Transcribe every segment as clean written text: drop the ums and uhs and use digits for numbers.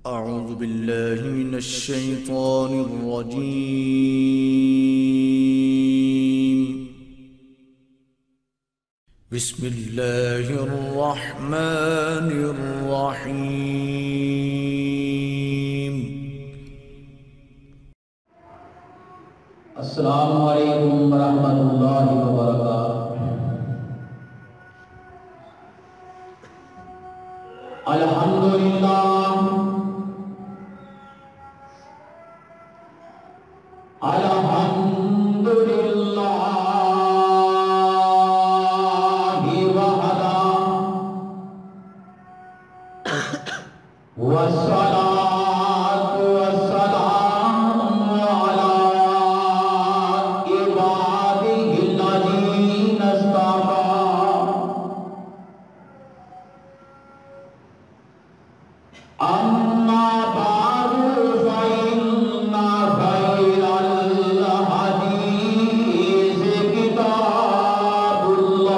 أعوذ بالله من الشيطان الرجيم. بسم الله الرحمن الرحيم. السلام علیکم ورحمۃ اللہ وبرکاتہ. الحمدللہ والصلاة والسلام على عباده الذين اصطفى. أما بعد فإن خير الحديث كتاب الله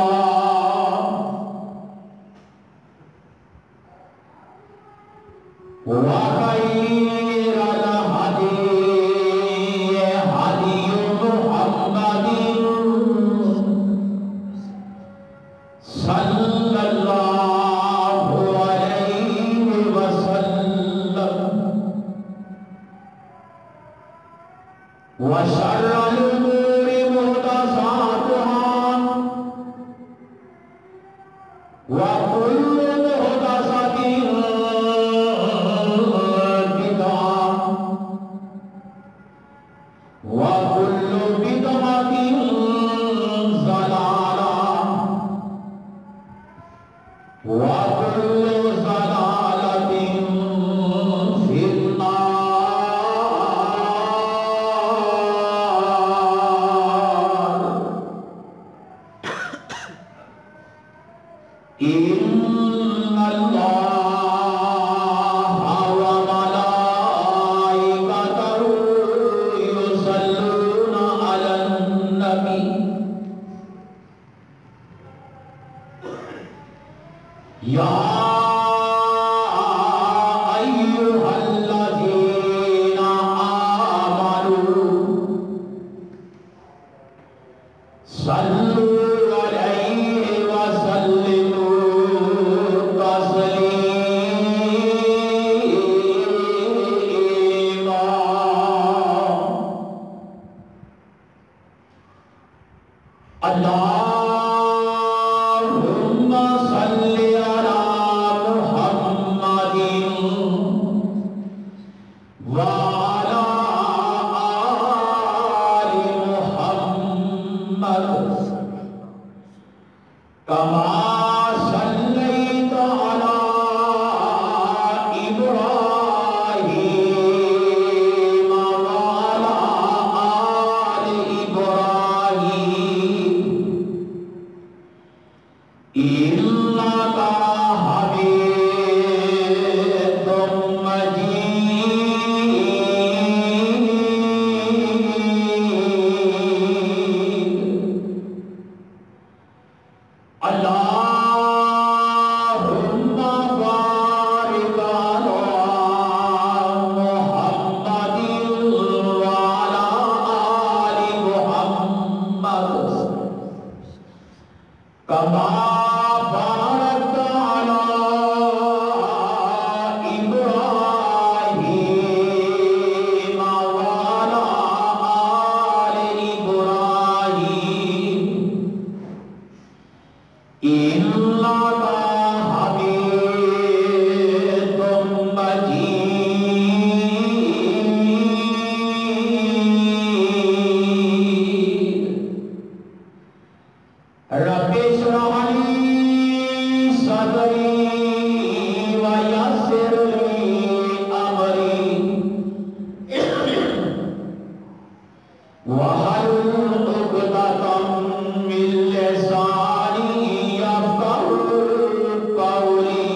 وخير الهدي هدي محمد صلى الله عليه وسلم. وشر الأمور محدثاتها وكل محدثة وكل بدعة ضلالة وكل ضلالة في النار. إن الله وملائكته يصلون على النبي يا أيها الذين آمنوا صلوا عليه وسلموا تسليما. اللهم صل على محمد وعلى آل محمد كما صليت على إبراهيم وعلى آل إبراهيم إنك حميد مجيد. اللهم بارك على محمد وعلى آل محمد كما باركت على إبراهيم وعلى آل إبراهيم إنك حميد مجيد. رب اشرح لي صدري ويسر لي أمري واحلل عقدة من لساني يفقهوا قولي.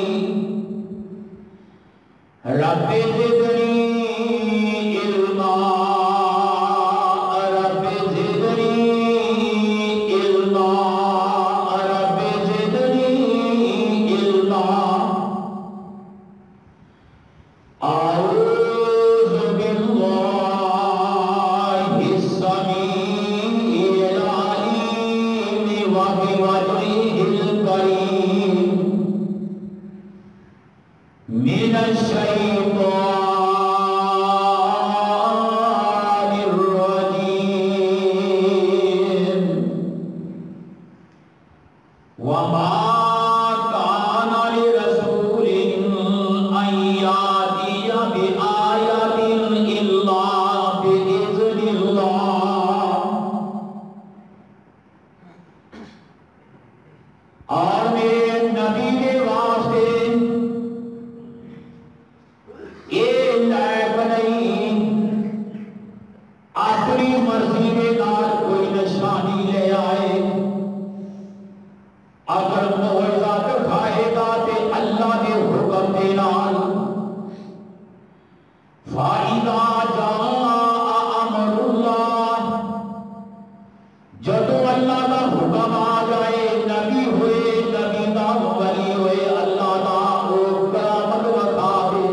رب زدني علما رب زدني علما رب زدني علما. من الشيطان الرجيم وما كان لرسول أن يأتي بآية إلا بإذن الله اور میرے نبی کے واسطے یہ لائق نہیں اپنی مرضی کے نال کوئی نشانی لے آئے اگر معجزہ دکھائے گا تے اللہ کے حکم دے نال فَإِذَا جَاءَ أَمْرُ اللَّهِ جدو اللہ کا حکم آ جائے نبی ہوئے نبی دا ولی ہوئے اللہ دا وہ کرامت وکھا دے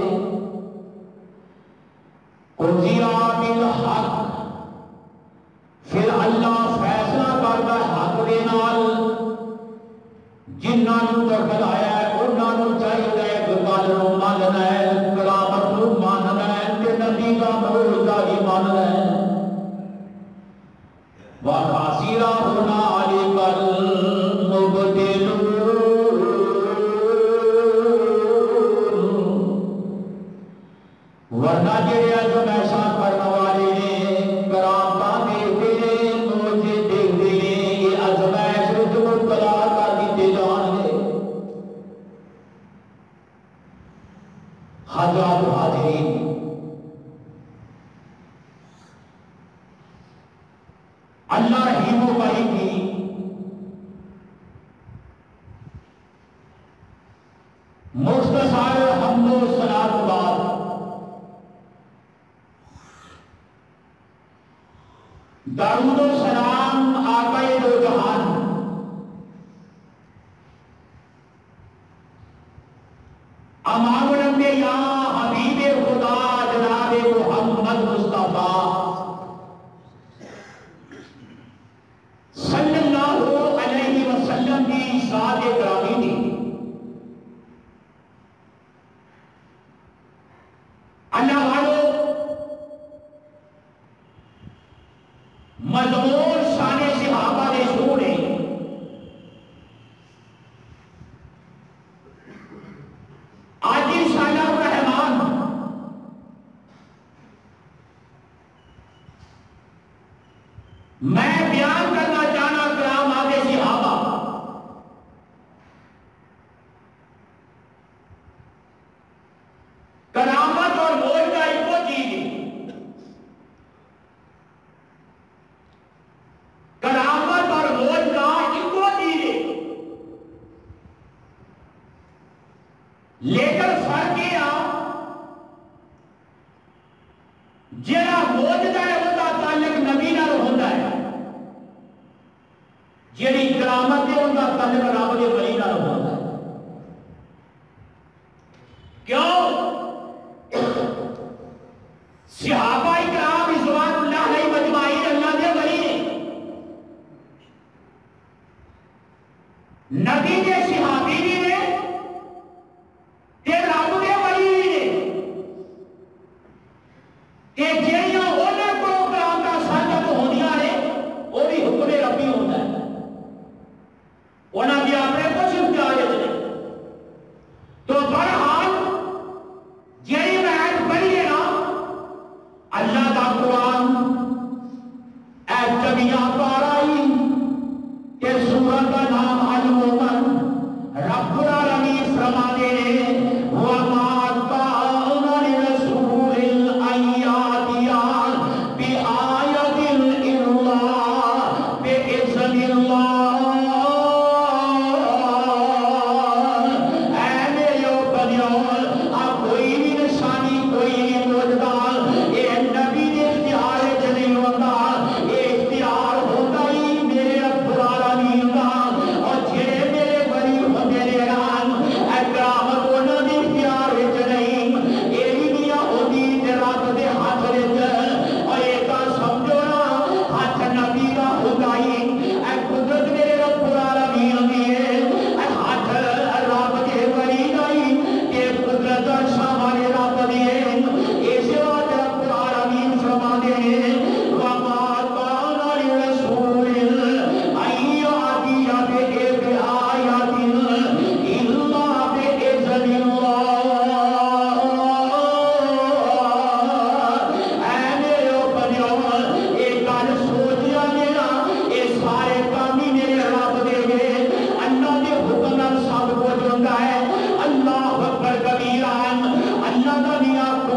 قُضِیَ بِالْحَقِّ پھر اللہ فیصلہ کرتا حق دے نال جنہاں نوں دخل آیا ہے انہاں نوں چاہیے کہ گل نوں ماننا ہے کرامت نوں ماننا ہے تے نبی دا معجزہ بھی ماننا ہے وَخَسِرَ هُنَالِكَ الْمُبْطِلُونَ ورنہ جڑے ازمائشاں کرنے والے نے کرامتاں دیکھتے ہیں معجزے دیکھتے ہیں یہ ازمائش وچ مبتلا کر دیتے جان گے حضرات حاضرین اللہ رحیم و کریم کی مختصر حمد و ثنا کے بعد درود و سلام آقا دو جہان امام الانبیاء حبیب خدا جناب محمد مصطفیٰ صلی اللہ علیہ وسلم کی ذات گرامی تھی اللہ والوں مضمون شان صحابہ نے سنے آج انشاءاللہ الرحمن میں بیان کرنا چاہنا کرامات صحابہ کرامت اور معجزہ ایک وہ چیز ہے کرامت اور معجزہ ایک وہ چیز ہے لیکن فرق یہ جڑا معجزہ ہے وہ تعلق نبی نال ہوندا ہے جڑی کرامت ہے ان کا تعلق رب کے ولی نال ہوندا ہے کیوں صحابہ کرام رضوان اللہ علیہ مجمعین اللہ کے ولی نے نبی کے صحابی بھی نے تے رب کے ولی بھی نے کہ جہاں انہوں کو کرامتاں ثابت ہوندیاں نے وہ بھی حکم ربی ہوتا ہے انہوں نے اپنے کچھ امتیاز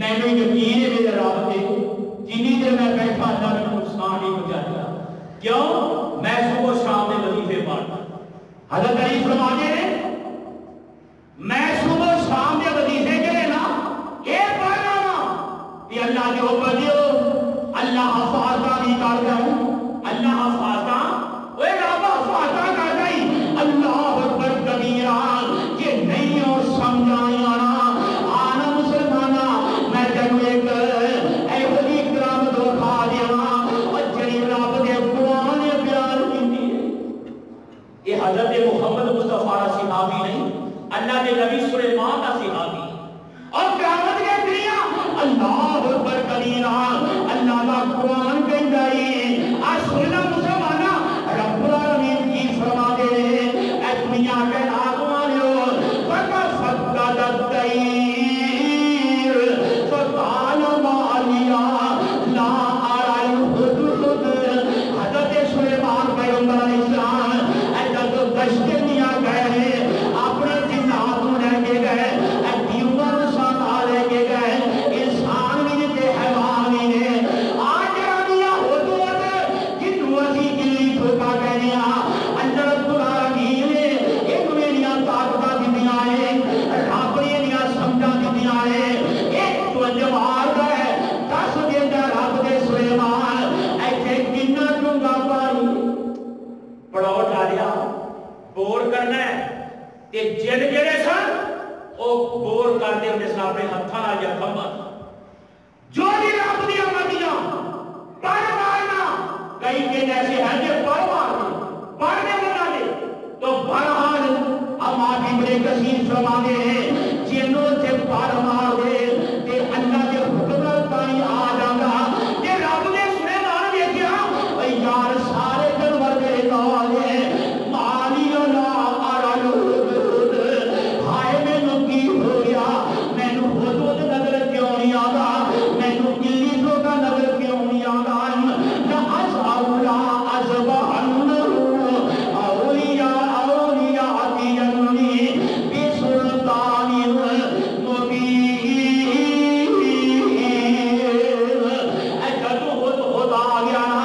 میں نے یقین ہے میرے رب تے جنی دیر میں بیٹھا اللہ نے نقصان نہیں پہنچایا. کیوں؟ میں صبح شام میں وظیفے پڑھتا. حضرت علی فرماتے ہیں میں صبح شام کے وظیفے جڑے نا یہ پڑھنا وا کہ اللہ کے اوپر دیو اللہ حفاظت بھی کردا ہے. اللہ حفاظت اوے رب حفاظت کردا ہے. اللہ اکبر کبیرہ کہ نہیں اور سمجھایا نا آنا مسلمانہ میں تینوں ایک ایہی کرام دو کھا دیواں اور جڑی رب دے قرآن نے بیان کیتی ہے. یہ حضرت محمد مصطفیٰ صحابی نہیں اللہ کے نبی سلیمان کا صحابی اور قیامت کے دنیا اللہ اکبر کبیرہ اللہ کا قرآن کہندا ہے. آج سننا مسلمانہ رب العالمین کی فرما دے اے دنیا کے آگمانیو فقد الطیر فقال ما لیا لا ارى الحدود. حضرت سلیمان پیغمبر علیہ السلام جب دشت دیا گئے اپنے جنات لے کے گئے دیوار ساتھ لے کے گئے انسان بھی تے حیوان بھی نے آج ربیا حدود جنو اسی گلی ٹھوکا کہنے اللہ رب العالمین نے ایک میریاں طاقتہ دنیا ہے رب نے سمجھا دنیا ہے ایک تو جوار ہے 10 دن دا رب دے سلیمان ایتھے کنا ڈونگا پانی پڑاؤ ڈالیا بور کرنا ہے تے جن جڑے سن او بور کرتے ہوندے سن اپنے ہتھاں یا کھمباں جو بھی رب دی امتیاں پڑھ مارنا کئی دن ایسے ہیں جو پڑھ مارتے پڑھنے بنا دے تو بہرحال ہم آبی بڑے کثیر فرمانے ہیں جنوں سے پڑھ مار دے تے اللہ کے حکمت پانی آ جانا تے رب نے سلیمان دیکھیا اے یار سارے جانور دے نال مالی اللہ ارالود ہائے مینوں کی ہو گیا مینوں حدود نظر کیوں نہیں آتا مینوں گلی ٹھوکا نظر کیوں نہیں آتا نہ ازاولا ازبہن اولیاء اولیاء دیجنی بی سلطان مبین. اے جدو خود آ گیا نا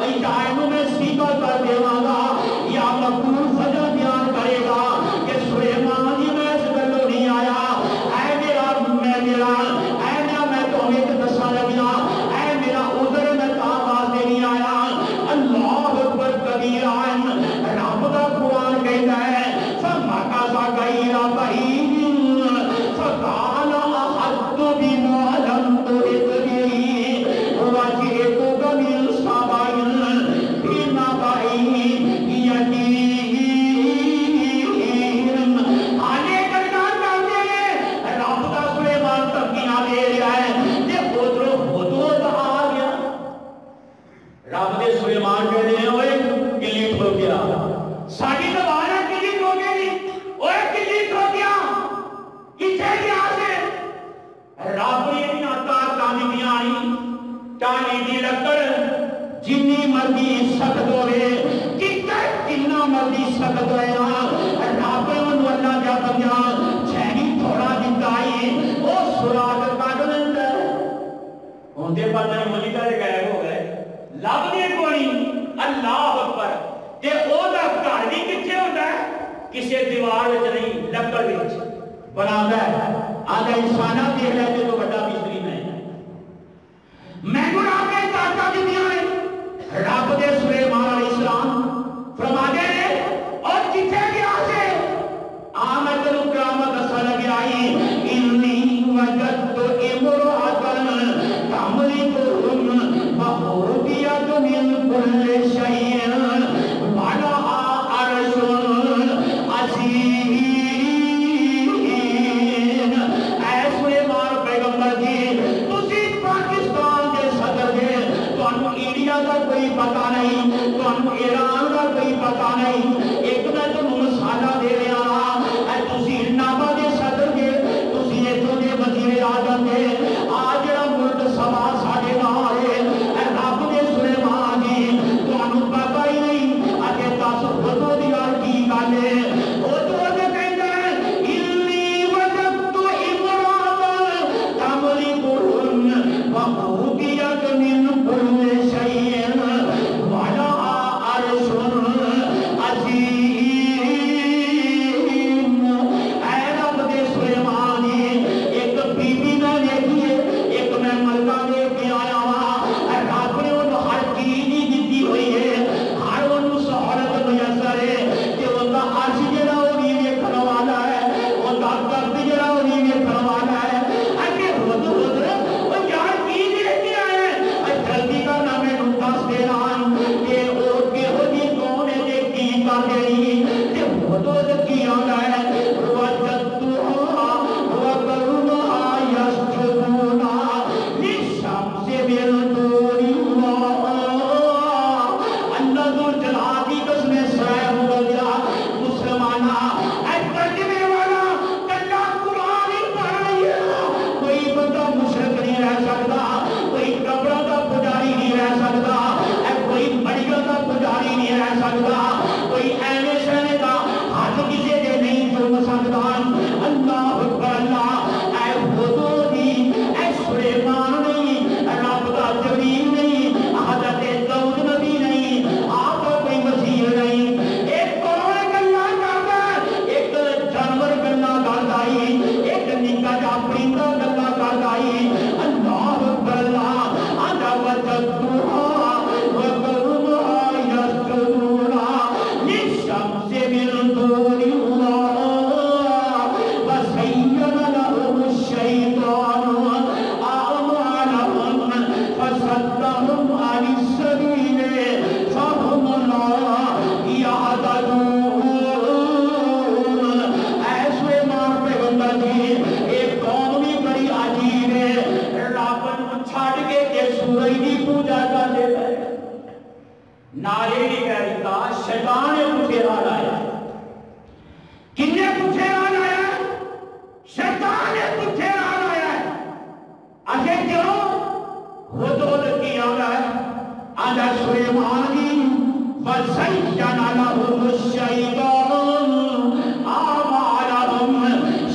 اے جائنوں میں سیکھا کر دیواں گا یا مقبول فجر بیان کرے گا کہ سلیمان جی میں اس گلوں نہیں آیا اے میرا میں تو ایک دسا لگیا اے میرا عذر میں آواز نہیں آیا. اللہ اکبر کبیرہ رب کا قرآن کہتا ہے فمکث غیر بعید فقال احطت بما لم تحط به وجئتک من سبأ بنبأ یقین. آنے کرنا چاہتے ہیں رب کا سلیمان تمکینہ دے رہا ہے کہ حدود آ گیا. رب نے سلیمان کہنے ہیں اوے گلی ٹھو گیا ساڑی زبان ہے گلی ٹھو گئی اوے گلی ٹھو گیا کتھے گیا سے رب نے انہاں طاقتاں دیاں ٹالی دی لکڑ جنی مرضی سخت ہوئے کتنا مرضی سخت ہوئے رب انہوں اللہ جا بندیاں چھینی تھوڑا دیتا ہے وہ سراغ کٹ لیندے ہوندے پتہ ملی کا غائب ہو گئے لب دے کوئی اللہ اکبر تے او دا گھر بھی کتھے ہوندا ہے کسے دیوار وچ نہیں لکڑ وچ بنادا ہے. آدھا انساناں دیکھ لے تے تو بڑا مستری میں گناہ کے طاقت دنیا ہے رب دے سلیمان علیہ السلام فرماتے ہیں اور کتھے گیا سے آمد قیامت دسا لگی آئی انی وجدت امرأۃ تملکہم وأوتیت من کل شیء ولہا عرش عظیم. اے سلیمان پیغمبر جی تسی پاکستان کے صدر جے تانوں انڈیا کا کوئی پتہ نہیں تانوں ایران کا کوئی پتہ نہیں ایک میں تانوں مسالہ دے رہا اے تسی نابا دے صدر جے تسی ایتھوں دے وزیر اعظم جے آج جڑا ملک سبا ساڈے نال ہے اے رب دے سلیمان جی تانوں پتہ ہی نہیں اتے دس حدود دی کی گل ہے حدود کہندا ہے انی وجدت امرأۃ تملکہم نالے نہیں کہہ دیتا شیطان نے پوچھے راہ لایا کن نے پوچھے راہ لایا شیطان نے پوچھے راہ لایا آگے کیوں حدود کی آگا ہے آدھا سلیمان کی فَزَيَّنَ لَهُمُ الشَّيْطَانُ أَعْمَالَهُمْ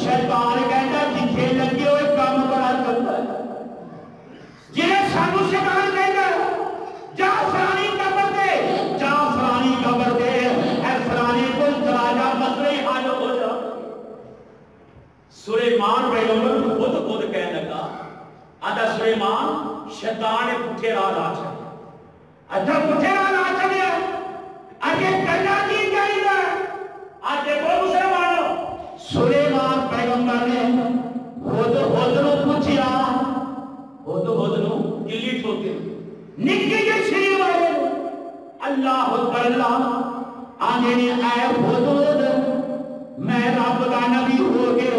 شیطان کہتا ہے جتھے لگے ہوئے کام بڑا کرتا ہے جنہیں سانو شیطان کہتا ہے جا فرانی قبر دے جا فرانی قبر دے اے فرانی کو چلا جا مسئلے حل ہو جا سلیمان پیغمبر خود کہنے لگا آدھا سلیمان شیطان نے پوچھے راہ لا چلے اچھا پوچھے راہ لا چلے آگے کرنا کی چاہیے آج دیکھو مسلمانوں سلیمان پیغمبر نے خود نو پوچھیا خود نو گلی ٹھوکے نکے کے شری والے اللہ اکبر اللہ آگے نے اے خود میں رب کا نبی ہو کے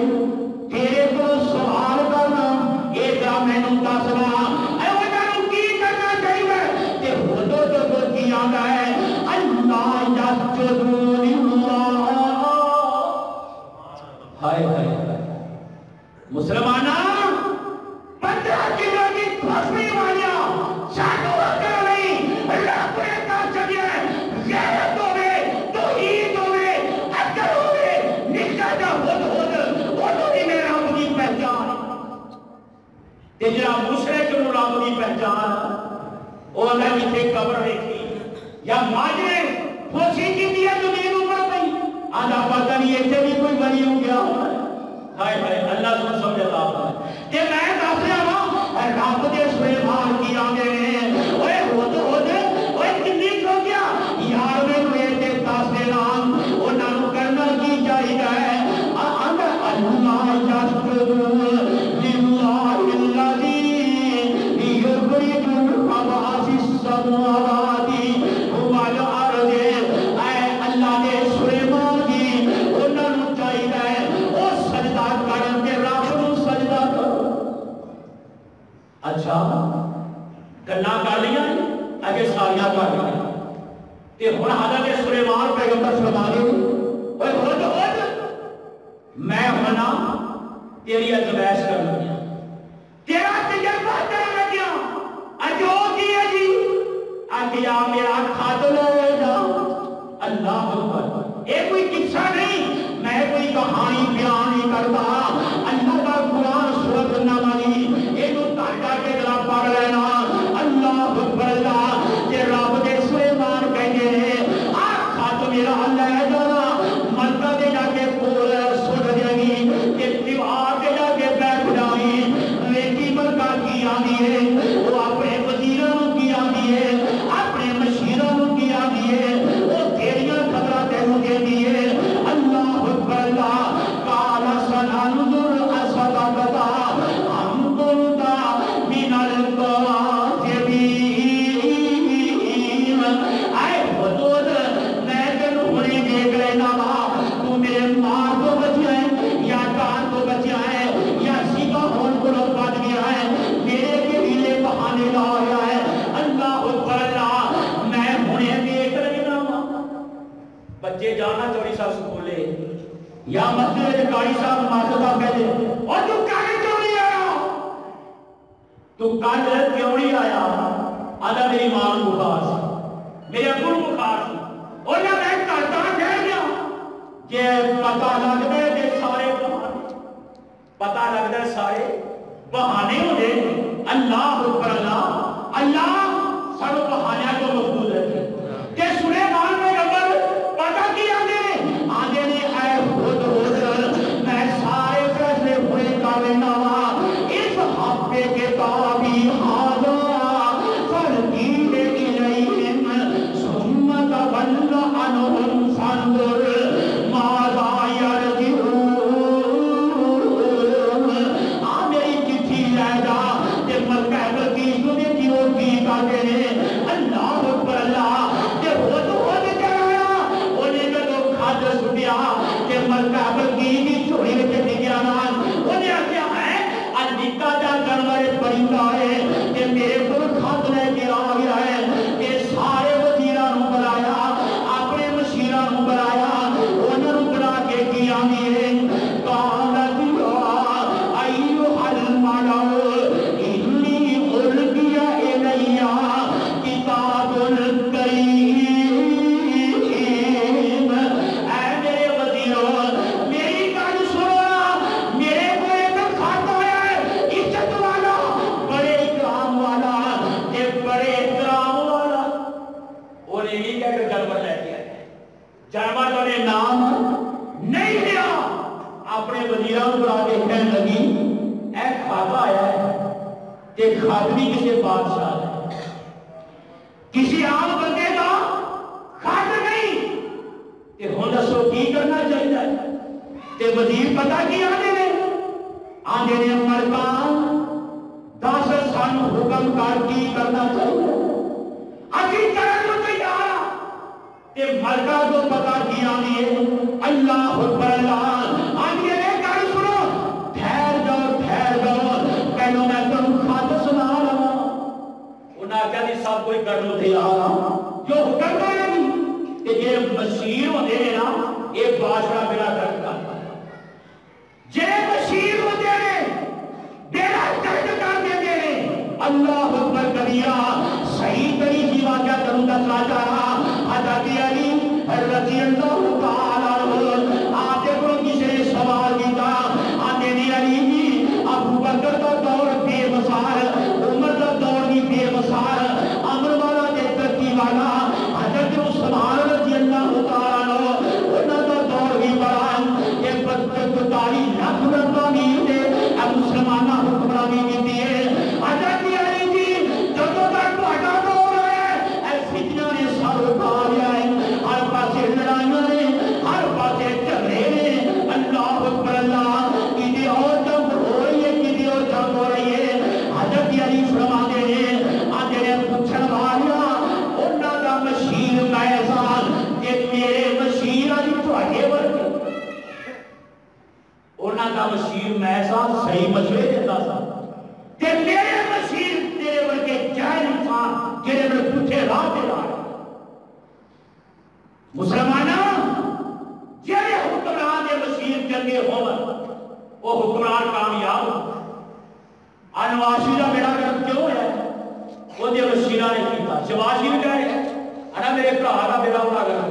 تیرے کو سوال کرنا ایک میں نو دسنا اے وہ جانو کی کرنا چاہیے تے خود جو کیا ہے اللہ یسجدون اللہ ہائے ہائے مسلمانہ 15 کلو کی خوشمی والیا شاکو اکر نہیں اللہ کو ایتا چکے غیرت ہوئے توحید ہوئے اکر ہوئے نکا جا خود وہ تو ہی میں رب کی پہچان تجرہ مشرک نو رب کی پہچان وہ اگر جتے قبر دیکھی یا ماجرے خوشی کی دیا زمین اوپر پئی آدھا پتہ نہیں ایسے بھی کوئی بنی ہو گیا ہائے ہائے اللہ سن سمجھتا ہے کہ میں دس رہا ہوں رب دے سلیمان کی آگے نے اوے اوے کنی کھو گیا یار میں میرے دے دس دینا انہاں نو کرنا کی چاہیے آدھا اللہ یسجدون للہ الذی یخرج الخبء فی السماوات والارض اے اللہ دے سلیمان کی انہاں نو چاہیے او سجدہ کرن تے رب نو سجدہ کرو اچھا گلاں کر لیاں اگے ساریاں کر لیاں تے ہن حضرت سلیمان پیغمبر فرما دے اوے خود میں ہونا تیری ازمائش کر لگیا تیرا تجربہ کر لگیا اجو کی ہے جی آگیا میرا کھاد لے جا اللہ اکبر اے کوئی قصہ نہیں میں کوئی کہانی بیان نہیں کرتا اللہ کا قرآن سورۃ النمل اے تو تاکہ کے ذرا پڑھ لینا اللہ اکبر اللہ کہ رب دے سلیمان کہتے ہیں کھاد میرا لے جانا مکہ دے جا کے کول سٹ دے گی کہ دیوار دے جا کے بیٹھ جائیں لیکن مکہ کی آندی ہے وہ اپنے وزیراں کی آندی ہے اپنے مشیراں کی آندی ہے وہ تیریاں خبراں تینوں دے دیے اللہ اکبر اللہ قال سننظر اصدقت ام كنت من الكاذبین اے حدود میں تینوں ہونے دیکھ لینا تو میرے مار کو بچیا ہے یا کان کو بچیا ہے یا سیدھا ہون کو بچ گیا ہے میرے کے ہیلے بہانے لا آیا ہے اللہ اکبر اللہ میں ہونے دیکھ لینا بچے جانا چوری صاحب سکولے یا مسجد کاری صاحب ماسٹر صاحب کہتے اور تو کل کیوں نہیں آیا تو کل کیوں نہیں آیا آدھا میری ماں بخار سی میرے ابو بخار سی اور نہ میں کرتا کہہ گیا کہ پتہ لگ دے سارے بہانے پتہ لگ دے سارے بہانے ہونے اللہ اکبر اللہ اللہ سارے بہانے کو محفوظ رکھے کہ سلیمان پیغمبر پتہ کی آگے نے اے خود میں سارے فیصلے پورے کر لینا اس ہفتے کے تابی حاضر فرقیب الیہم ثم تول عنہم فانظر ماذا یرجعون میری چٹھی لے جا کہ مکہ کی سنے کی وہ کی کہتے ہیں اللہ اکبر اللہ کہ خود چلایا انہیں میں تو کھاتے سٹیا کہ مکہ کی چوری میں چٹھی گیا نال انہیں کیا ہے نکا جا جانور پرندہ ہے کہ میرے کو خط لے کے آ گیا ہے کہ سارے وزیراں خادمی کسی بادشاہ ہے، کسی عام بندے کا خادم نہیں، کہ ہوں دسو کی کرنا چاہیے؟ تے وزیر پتہ کی آدھے نے ملکان دس سن حکم کر کی کرنا چاہیے، اسی کرن نوں تیار تے ملکہ کو پتہ کی آدھی ہے اللہ اکبر اللہ آدھی ہے کر سنو ٹھہر جاؤ کہنو میں تم خط سنا رہا انہاں کہا سب کوئی کرنو تیار جو حکم کرے گی کہ یہ مشیر ہوتے ہیں نا یہ بادشاہ بلا کرتا جے مشیر ہوتے ہیں بیڑا درد کر دیتے ہیں اللہ اکبر کبیرہ صحیح طریقی واقعہ کروں دسنا چاہا حضرت علی رضی اللہ تعالیٰ عنہ آتے کو کسی نے سوال کیتا آتے نے علی جی ابو بکر کا دور بے مثال عمر کا دور بھی بے مثال امر والا دے ترکی والا حضرت عثمان رضی اللہ تعالیٰ عنہ انہوں کا دور بھی بڑا ایک بدتاری لاکھ رقمی دے اب مسلمانہ حکمرانی کی دیئے حضرت علی جی جدو تک بہتا دور ہے اے فتنہ نے سر اٹھا لیا ہے ہر پاسے لڑائیاں نے ہر پاسے جھگڑے نے اللہ اکبر اللہ کسی اور جنگ ہو رہی ہے کسی اور جنگ ہو رہی ہے حضرت علی فرماتے ہیں آتے نے پوچھن والا انہاں دا مشیر میزان کہ میرے مشیر علی تواڈے ورگے انہاں دا مشیر میزان صحیح مشورے دیتا سا کہ میرے مشیر تیرے ورگے جاہل انسان جنہیں میں پوچھے راہ دے رہا ہے مسلمانہ جنہیں حکمران دے مشیر جنگے ہومن وہ حکمران کامیاب انواشی کا میرا گرد کیوں ہے وہ دے مشیرہ نے کیتا شواشی بھی کہہ رہے انا میرے پرہا میرا ہونا گرد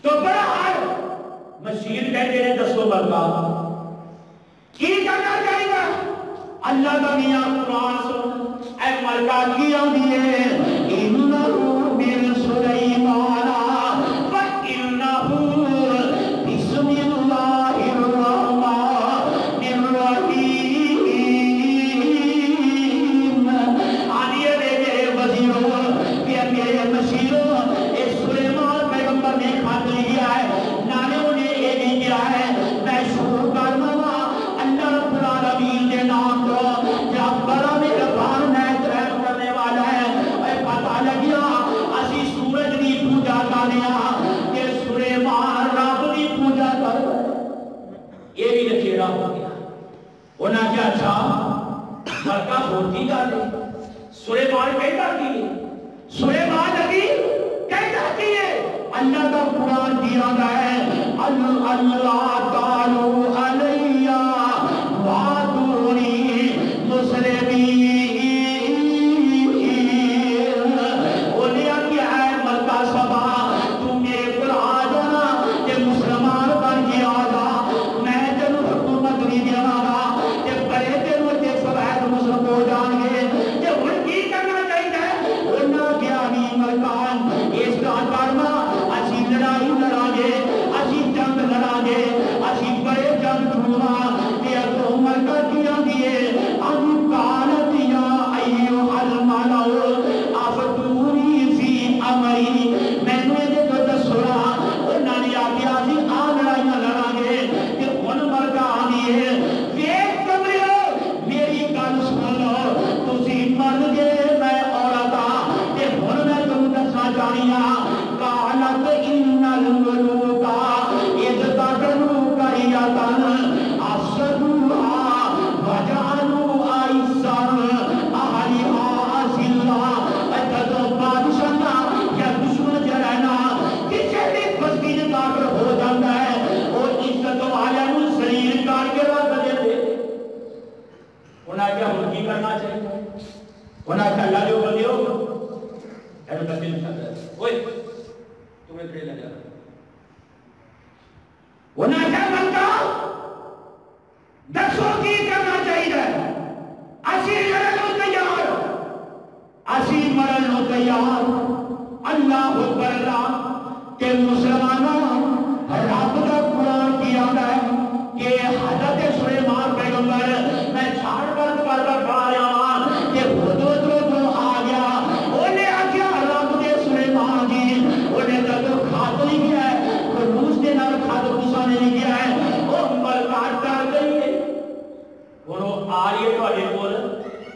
تو بڑا حال مشیر کہتے ہیں دسو ملکہ کی کرنا چاہیے گا اللہ کا میاں قرآن سن اے ملکہ کی آدھی ہے اِنَّهُ مِن سُلَيْمَانَ وَإِنَّهُ بِسْمِ اللَّهِ الرَّحْمَنِ الرَّحِيمِ آدھی ہے میرے وزیروں میرے مشیروں اس سلیمان پیغمبر نے خط لیا ہے نانے انہیں یہ نہیں کیا ہے میں شروع کرنا اللہ رب العالمین کے نام کو جب بڑا میرا بار نیت رحم کرنے والا ہے اے پتہ لگیا اسی سورج کی پوجا کرنیا کہ سلیمان رب کی پوجا کر یہ بھی نکھیرا ہو گیا انہاں کیا اچھا ملکہ ہوتی گا دے سلیمان کہتا کی سلیمان نبی کہتا کی اللہ کا قرآن دیا گیا ہے اللہ تعالیٰ علیہ وعدونی مسلمین انہیں کیا ہے ملکہ سبا تم میرے پر آ جانا کہ مسلمان بن کے آ جا میں جنہوں حکومت نہیں دینا گا کہ بڑے دنوں کے سبید مسلم ہو جائیں گے کہ ان کی کرنا چاہیے انہوں کیا نہیں ملکان اس کا کرنا اسی لڑائی لڑا گے اسی جنگ لڑا گے اسی بڑے جنگ چھوڑا کہ تو عمر کا کیا دیئے ابو کانت یا ایو المالو افتوری فی امری میں نے دے تو دسوڑا انہوں نے آگے آسی آگ لڑائیاں لڑا گے کہ ان مر کا آنی ہے ویک کمرے ہو میری گل سن لو تسی مر گے میں عورتا کہ ان میں تم دسنا چاہیاں قالت ان الملوکا اذ تقروا قریتن افسدوها وجعلوا اعزا اہلها اذلہ تو بادشاہ یا دشمن جرائنا کسی بھی بستی نے طاقت ہو جاتا ہے اور عزت والے ان ذلیل کار کے رات دے دے انہیں کیا ملکی کرنا چاہیے انہیں کیا اللہ جو بندے ہو ایسا تبدیل کرتا ہے اوئے تمہیں کھڑے لگا انہیں کیا بنتا دسو کی کرنا چاہیے اسی لڑنوں تیار اسی مرنوں تیار اللہ اکبر اللہ کہ مسلمانوں رب کا قرآن کیا ہے کہ حضرت سلیمان پیغمبر میں چھاڑ کر کھا رہا ہوں کہ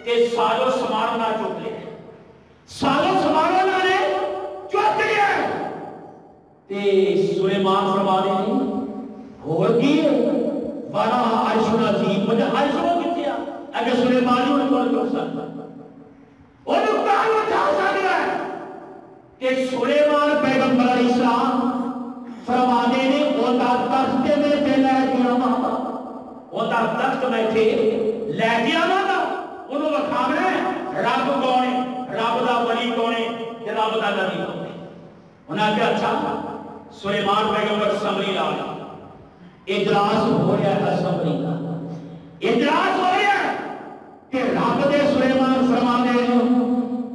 کہ سالو سمانو نہ چک لیا سالو سمانو نہ نے چک لیا تے سلیمان فرما دے اور کی وانا عرش عظیم مجھے عرش وہ کتنے اگر سلیمانی انہیں کون چک سکتا انہوں کہاں اٹھا سکتا ہے کہ سلیمان پیغمبر علیہ السلام فرما دے نے اوتا تخت میں تے لے دیا ماں اوتا تخت میں تھے لے دیا ماں انہوں بکھامنا ہے رب کونے رب دا ولی کونے تے رب دا نبی کونے انہاں کہا اچھا سلیمان پیغمبر سمری لایا اجلاس ہو رہا ہے اسمبلی کا اجلاس ہو رہا ہے کہ رب دے سلیمان فرمانے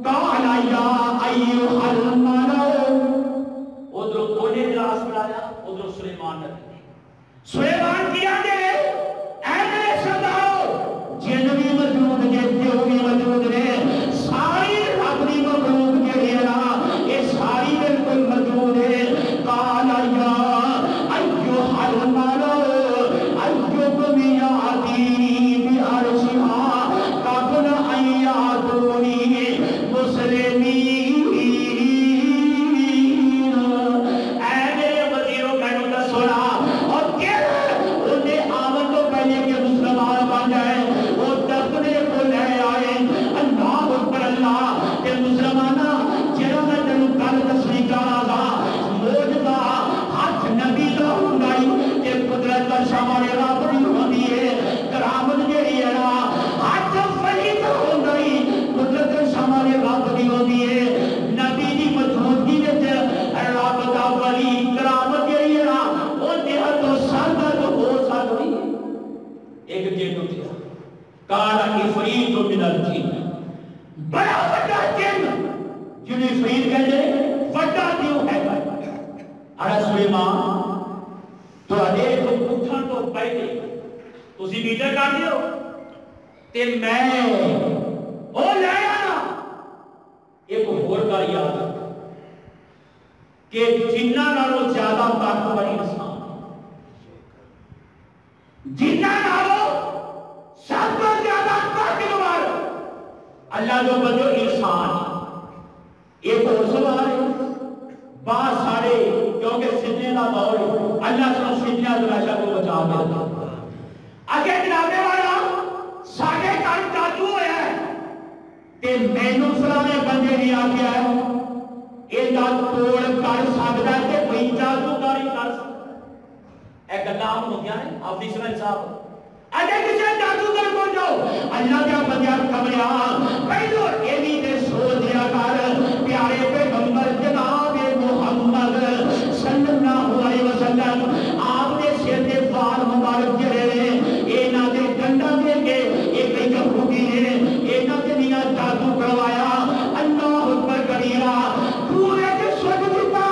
قال یا ایھا الملأ ادھر کونے اجلاس بلایا ادھر سلیمان نے سلیمان کیا دے اے میرے سردارو جن بھی موجود جتنے بھی موجود نے ساری رب دی مخلوق کے لیے یہ ساری بالکل موجود ہے قال یا ایھا الملأ ایکم یاتی بعرشها قبل ان یاتونی مسلمین اے میرے وزیروں کا نوتا سونا اور کیا انہیں آمد تو پہلے کہ مسلمان بن جائے وہ تخنے کو لے آئے اللہ اکبر اللہ کہ مسلمانہ جنہوں نے تنو کل تصویر کا آزا موجدہ ہاتھ نبی کا ہنگائی کہ قدرت کا شامل رابطی ہوتی ہے کرامت کے لیے ہاتھ فلی کا ہنگائی قدرت کا شامل رابطی ہوتی ہے نبی دی مجھوٹی وچ رابطہ ولی کرامت کے لیے وہ دیہت تو سردہ تو ہو سکتی ایک جن اٹھیا کالا افریت من الجن بڑا بڑا جن جنہیں افریت کہتے بڑا کیوں ہے ارے سلیمان تو ایک اٹھن تو پہلے تسی میٹر کر دیو تے میں او لے آنا ایک اور کر یاد کہ جنہ نالوں زیادہ طاقتور انسان جنہ نالوں سب سے زیادہ طاقتور اللہ جو بندو انسان ایک اور سوال ہے بعض ساڑے کیونکہ فتنے کا دور ہے اللہ سن فتنہ دلاشا کو بچا دے اگر جنابے والا ساڑے کان جادو ہے کہ مینو فلانے بندے نہیں آ گیا ہے یہ توڑ کر سکتا ہے کہ کوئی جادو کاری کر سکتا ہے ایک نام ہو گیا ہے آپ دیسرائیل صاحب اگر کسی جادو کر کو جاؤ اللہ کا بندیاں کمریا پہلو ایمی نے سو دیا کر پیارے پیغمبر جناب محمد صلی اللہ علیہ وسلم آپ نے سیدے بال مبارک جرے اینا دے گنڈا دے کے ایک یہودی نے اینا دے نیا جادو کروایا اللہ اکبر کبیرہ پورے کے سوچ دیتا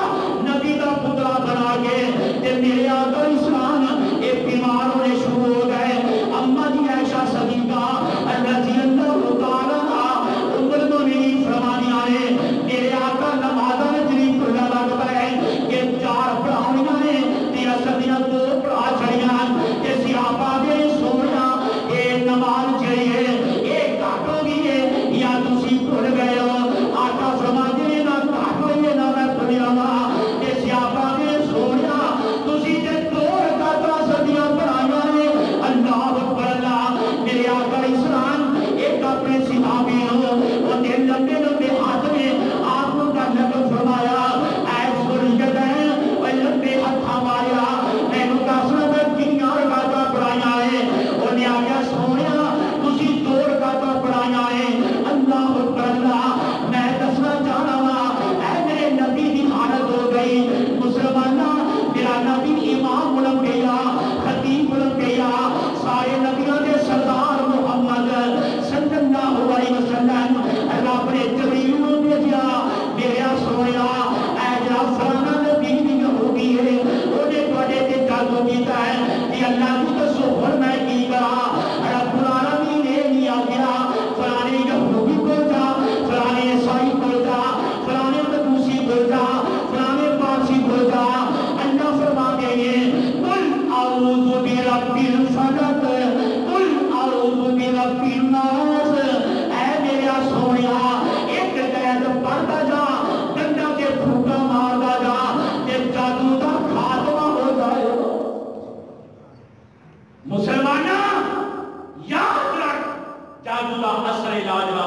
نبی کا پترا بنا کے تے میرے آقا اسلام ایک بیمار ہونے شروع ہو گئے اما جی عائشہ صدیقہ رضی اللہ تعالیٰ عمر تو نہیں فرمانی آنے میرے آقا نمازہ نے جنیب اللہ لگتا ہے کہ چار پڑھاؤنیاں نے تیرہ صدیاں دو پڑھا چڑیاں کہ سیاپا دے سوڑیاں ایک نماز چڑیے ایک کاٹو گئے یا دوسری پڑھ گئے آقا فرما دے نہ کاٹو یہ نہ میں پڑھیا ماں کہ سیاپا دے سوڑیاں دوسری دے دو رکعتاں صدیاں پڑھائیاں نے اللہ اکبر اللہ میرے آقا اسلام ایک اپنے صحابی ہو وہ دے لمبے لمبے ہاتھ میں آپ کا نقل فرمایا اے سورجت ہے وہ لمبے ہاتھ ہمارا میں نے کہا سنا کنیاں رکعتاں پڑھائیاں ہیں اور نے آگیا سونیا تسی دو رکعتاں پڑھائیاں ہیں اللہ اکبر اللہ میں دسنا چاہنا ہوں اے میرے نبی کی حالت ہو گئی مسلمانہ میرا نبی امام الانبیاء خطیب الانبیاء سارے نبیوں کے سردار محمد صلی اللہ علیہ وسلم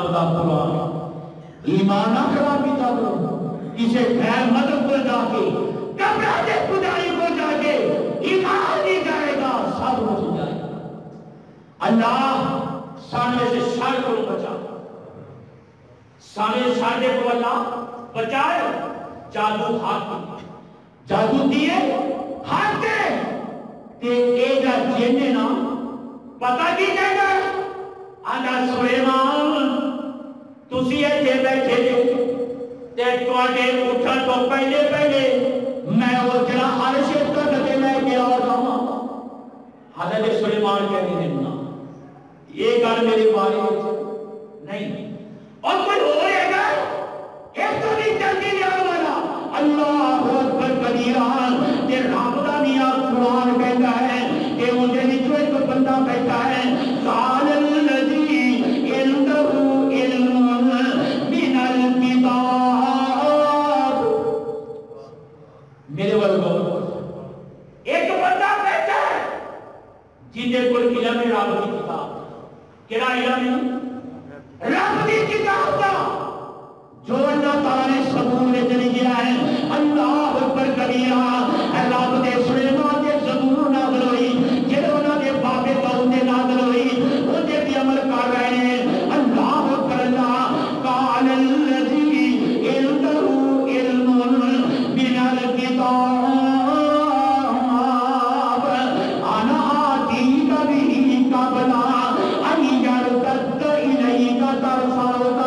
رب دا قرآن ایمان نہ خراب کیتا کرو کسی غیر مذہب کو جا کے کبرا دے خدائی کو جا کے ایمان نہیں جائے گا سب کچھ جائے گا اللہ سامنے سے شر کو بچا سامنے شر کو اللہ بچائے جادو ہاتھ جادو دیے ہاتھ دے تے اے جا جینے نا پتہ کی کہہ گا آجا سلیمان تسی ایتھے بیٹھے جو تے تواڈے اٹھن تو پہلے پہلے میں وہ جڑا عرش تے تے میں گیا ہوتا حضرت سلیمان کہتے ہیں نا یہ گل میری باری نہیں اور کوئی ہو رہے گا ایک تو نہیں جلدی جانے والا اللہ اکبر کبیرہ تے رب دا میاں قرآن کہتا ہے کہ مجھے نیچے ایک بندہ بیٹھا ہے قال الذی عنده علم من الکتاب میرے والو ایک بندہ بیٹھا ہے جن کو علم ہے رب کی کتاب کیڑا علم ہے رب کی کتاب دا جو اللہ تعالیٰ نے زبور میں چلی گیا ہے اللہ اکبر کبیرہ رب دے سلیمان دے زبور نازل ہوئی جڑے انہاں دے بابے داؤد دے نازل ہوئی او دے بھی عمل کر رہے ہیں اللہ اکبر اللہ قال الذی عنده علم من الکتاب انا آتیک به قبل ان یرتد الیک طرفک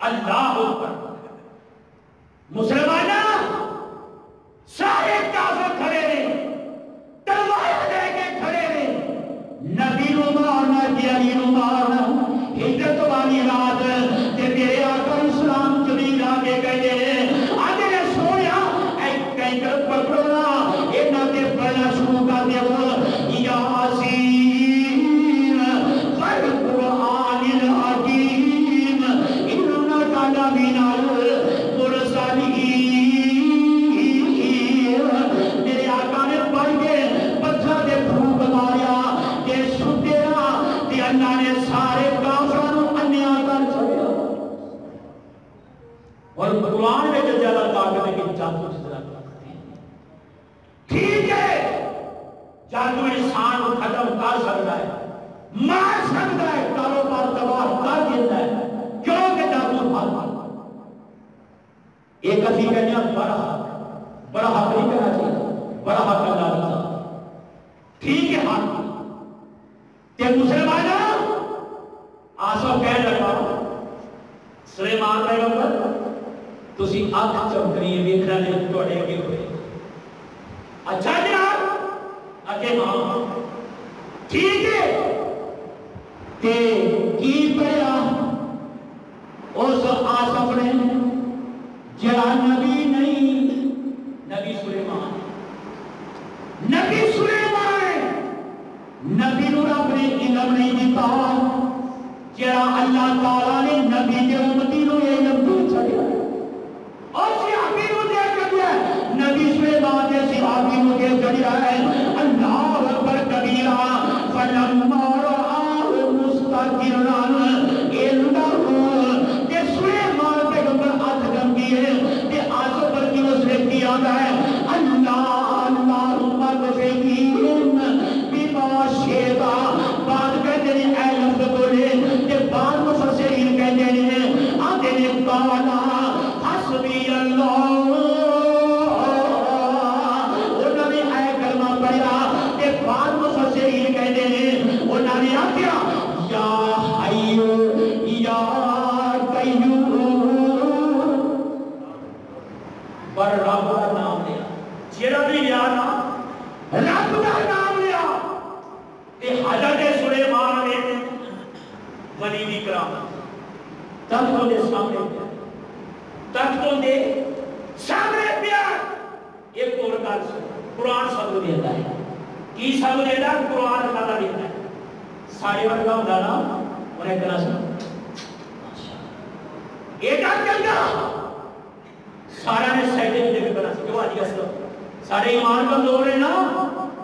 اللہ مسلمان سارے کافر کھڑے رہے تلوار لے کے کھڑے رہے نبی نو مارنا علی نو مارنا ہجرت والی رات تے میرے آقا اسلام جمیل آگے کہتے ہیں آگے نے سویا کہیں کر پکڑنا اینا دے پہلا شروع کر دیا یاسین والقرآن الحکیم انکا لمن المرسلین میرے آقا نے پڑھ کے پتھر دے پھوک ماریا کہ سٹیا کہ اللہ نے سارے کافروں انیا کر چھوڑیا اور قرآن میں جو زیادہ طاقت ہے کہ جادو جس طرح کرتے ہیں ٹھیک ہے جادو انسان کو ختم کر سکتا ہے مار سکتا ہے کاروبار تباہ کر دیتا ہے کیوں کہ جادو بھاگ ایک اسی کہنے بڑا حق نہیں کہنا چاہیے بڑا حق اللہ رضا ٹھیک ہے حق تے مسلمانہ آسو کہہ لگا سلیمان پیغمبر تسی آنکھ چمکنی ہے دیکھنا نہیں توڑے کے ہوئے اچھا جناب اگے ماں ٹھیک ہے کہ کی پڑیا اس آصف نے جڑا نبی نہیں نبی سلیمان نبی نو رب نے علم نہیں دیتا جڑا اللہ تعالیٰ نے نبی کے امتی نو یہ علم دے چھڑیا اور صحابی نو دے چھڑیا نبی سلیمان نے صحابی نو دے چھڑیا ہے اللہ اکبر کبیرہ فلما رآہ مستقرا عنده کہ سلیمان پیغمبر ہاتھ گم کیے کہ آسو پر کی اس نے کیا ہے اللہم کفیہم بما شیطا بعد کہتے ہیں اے لفظ بولے کہ بعد مفسرین ہوندے سامنے پیار ایک اور گل قرآن سب دیتا ہے کی سب دیتا ہے قرآن اللہ دیتا ہے سارے ورگا ہوتا نا انہیں کہنا سن یہ گل چلتا سارا نے سیدے میں دیکھ کرنا سی جو آجی اصلا سارے ایمان کا لوگ ہے نا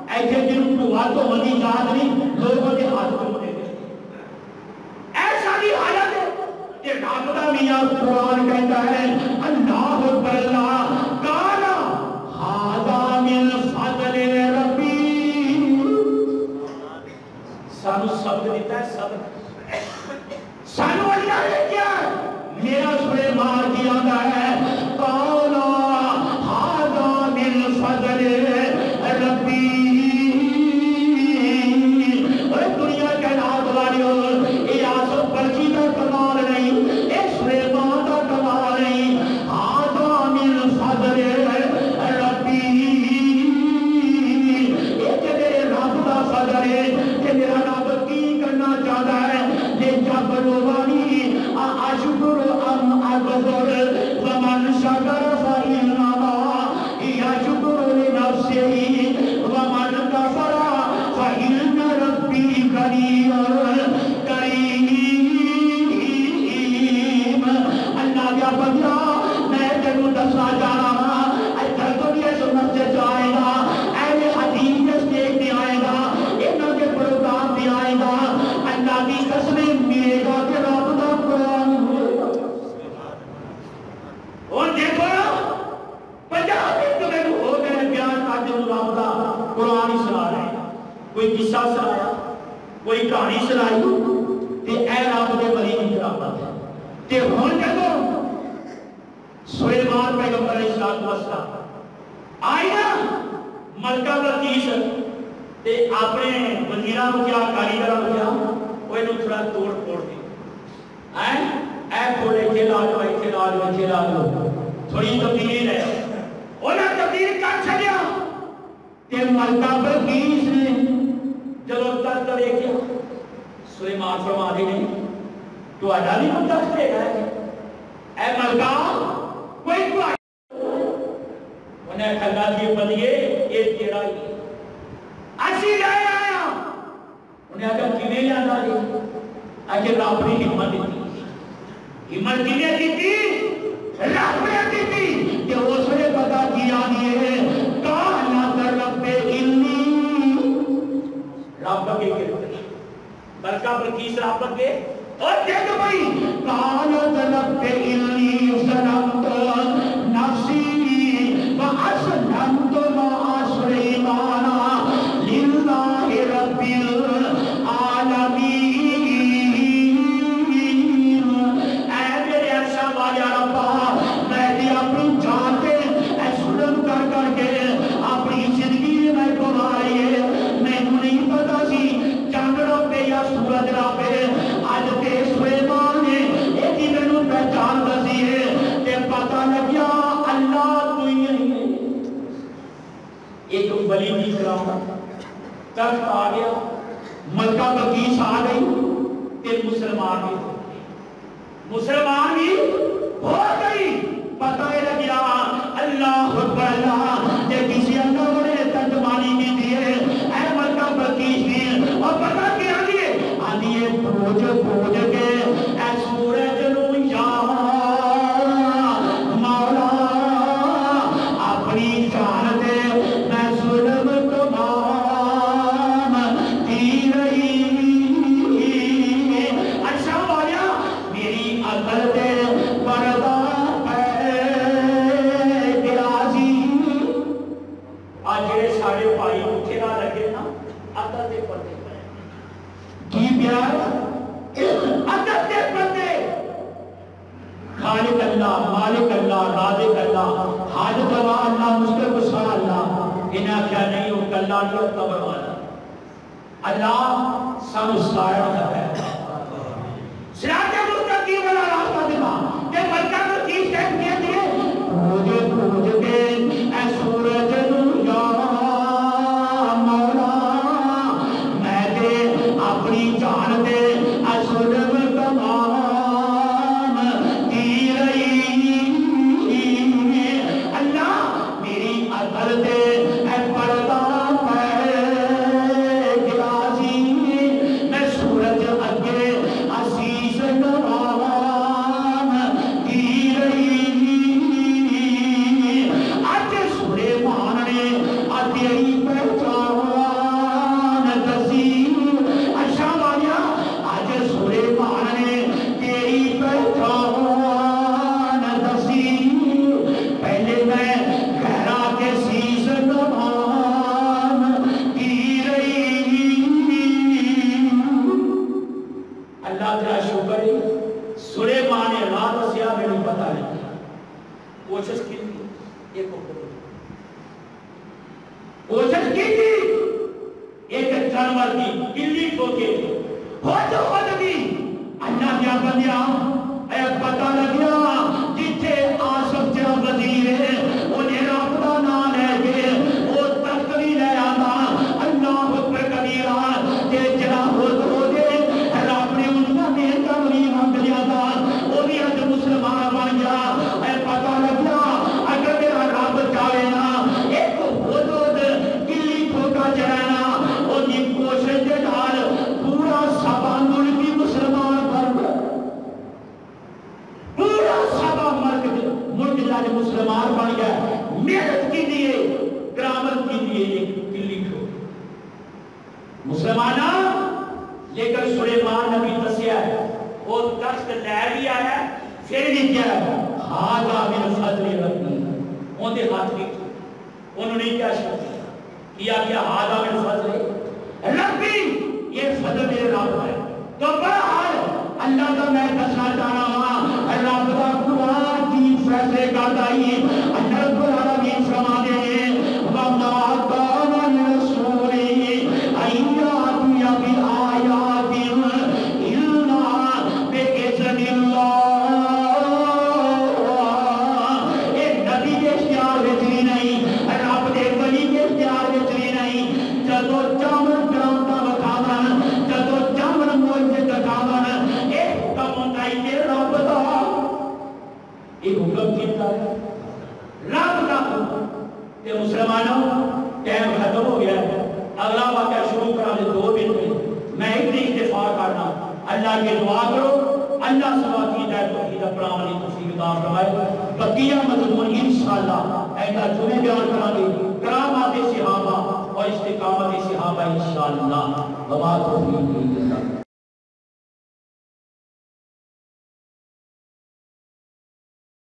ایسے جنہوں کو ہاتھوں مدی جاد نہیں لوگوں نے ہاتھوں کو مدے گئے ایسا بھی حالت ہے کہ رابطہ میاں قرآن کہتا ہے اللہ اکبر اللہ کانا حاضا من فضل ربی سانو سبق دیتا ہے سبق سانو اللہ نے کیا میرا سلیمان کی آتا ہے کانا حاضا من فضل ربی اور دنیا کے نات والیوں یہ آسف پرچی کا کمال نہیں یہ سلیمان کا کمال نہیں حاضا من فضل ربی یہ کہ میرے رب کا فضل ہے کہ میرا رب کی کرنا چاہتا ہے یہ جب روانی اشکر ام اکبر ومن شکر فإنما یشکر لنفسه ومن کفر فإن ربی کریم کریم اللہ کا بندہ میں تینوں دسنا چاہنا ادھر تو یہ سنت سے جائے گا اہل حدیث کے اسٹیج میں آئے گا انہوں کے پروگرام میں آئے گا اللہ کی قسمیں ملے گا کہ رب کا قرآن ہوئے گا اور دیکھو پنجاب میں تمہیں ہو گئے بیان کرتے ہوں رب کا قرآن ہی سنا رہے ہیں کوئی قصہ سنایا کوئی کہانی سنائی تے اے رب دے ولی دی کرامت ہے تے ہن جدوں سلیمان پیغمبر علیہ السلام آئی نا ملکہ بلقیس تے اپنے وزیراں کو کیا کاریگراں کو کیا وہ انہوں تھوڑا توڑ پھوڑ دی اے تھوڑے کھیلا جو تھوڑی تبدیلی رہے انہاں تبدیل کر چھڑیا تے ملکہ بلقیس نے جب تک دیکھیا سلیمان فرما دی نہیں تو آجا نہیں ہم دست دے گئے اے ملکہ کوئی تو انہیں کھلا دیئے بلیے ایک تیرا ہی اسی لائے آیا انہیں اگر کیویں لیانا دی اگر رب نے ہمت دیتی ہمت کیویں دیتی رب نے دیتی کہ اس نے پتا کیا دیئے کانا کر رب انی رب کے گرد بلکہ بلکیس رب کے اور دیکھ بھئی کانا کر رب انی سلامت نفسی وَأَسْلَمْتُ مَعَ سُلَيْمَانَ لِلَّهِ رَبِّ الْعَالَمِينَ اے میرے عرشہ والا ربا میں نے اپنی جان کے ظلم کر کے اپنی زندگی میں گزاری ہے میں نہیں پتا سی چاند ربے یا سورج ربے آج تے سلیمان نے ایک ہی میں پہچان دسی ہے تے پتا لگیا اللہ کوئی نہیں ہے ایک ولی کی کرامت تخت آ گیا ملکہ بلقیس آ گئی تے مسلمان بھی ہو گئی مسلمان بھی ہو گئی پتہ لگیا اللہ اکبر اللہ تے کسی اللہ بڑے ترجمانی کی دیئے اے ملکہ بلقیس بھی اور پتہ کیا دیئے آدھیے بوجھ کے اے سورج نو یا مولا اپنی جان دے میں ظلم تمام دی رہی اچھا وایا میری عقل دے پردہ گرازی آج جڑے سارے بھائی اٹھے نہ لگے نا عقل دے پردے کی پیار عقل دے پردے خالق اللہ مالک اللہ رازق اللہ حاجت روا اللہ مشکل بسا اللہ انہاں کیا نہیں ہو کلہ جو قبر والا اللہ سب سارا ہے صراط مستقیم والا راستہ دکھا کہ ملکہ کو چیز کہتے ہیں پوجھ کے اے سورج نو یا مولا میں دے اپنی جان دے اے ظلم تمام دی رہی کوشش کی تھی کوشش کی تھی ایک جانور کی کلی ٹھوکے ہو جو خود بھی اللہ کیا بندیا اے پتہ لگیا جتھے آصف جا وزیر ہے انہیں رب دا نام لے کے وہ تخت بھی لے آتا اللہ اکبر کبیرہ تے جڑا ہو دے رب نے انہاں نے کمری منگ لیا تھا وہ بھی اج مسلمان بن گیا اے پتہ لگیا اگر میرا رب چاہے نا ایک حدود کلی ٹھوکا چلانا انہی کوشش دے نال پورا سبا ملکی مسلمان بن گیا پورا سبا ملک جاج مسلمان بن گیا محنت کی دیئے گرامت کی دیئے ایک کلی ٹھوکا مسلمانہ لیکن سلیمان نبی دسیا ہے وہ تخت لے بھی آیا پھر بھی کیا ہے خاجہ من فضل ربی ان دے ہاتھ کی انہوں نے کیا شکل کیا خاجہ من فضل ربی یہ فضل میرے رب ہے تو بہرحال اللہ کا میں دسنا چاہنا ہوں رب کا قرآن کی فیصلے کرتا ہی اللہ رب العالمین فرما دے وَمَا كَانَ لِرَسُولٍ أَن يَأْتِيَ بِآيَاتٍ إِلَّا بِإِذْنِ اللَّهِ ایک نبی کے اختیار وچ بھی نہیں رب دے ولی کے اختیار وچ بھی نہیں جدوں چاہن کرامتا بکھاون جدوں چاہن معجزے دکھاون ایک کم ہوندا ہے رب دا ایک حکم کیتا ہے رب دا حکم تے مسلمانوں ٹائم ختم ہو گیا ہے اگلا واقعہ شروع کرا دے 2 منٹ میں اتنی اتفاق کرنا اللہ کے دعا کرو اللہ سوا کی ہدایت توحید اپنا عملی توفیق عطا فرمائے بقیہ مضمون انشاءاللہ ایسا جمعے بیان کرا گے کرامات صحابہ اور استقامت صحابہ انشاءاللہ وما توفیق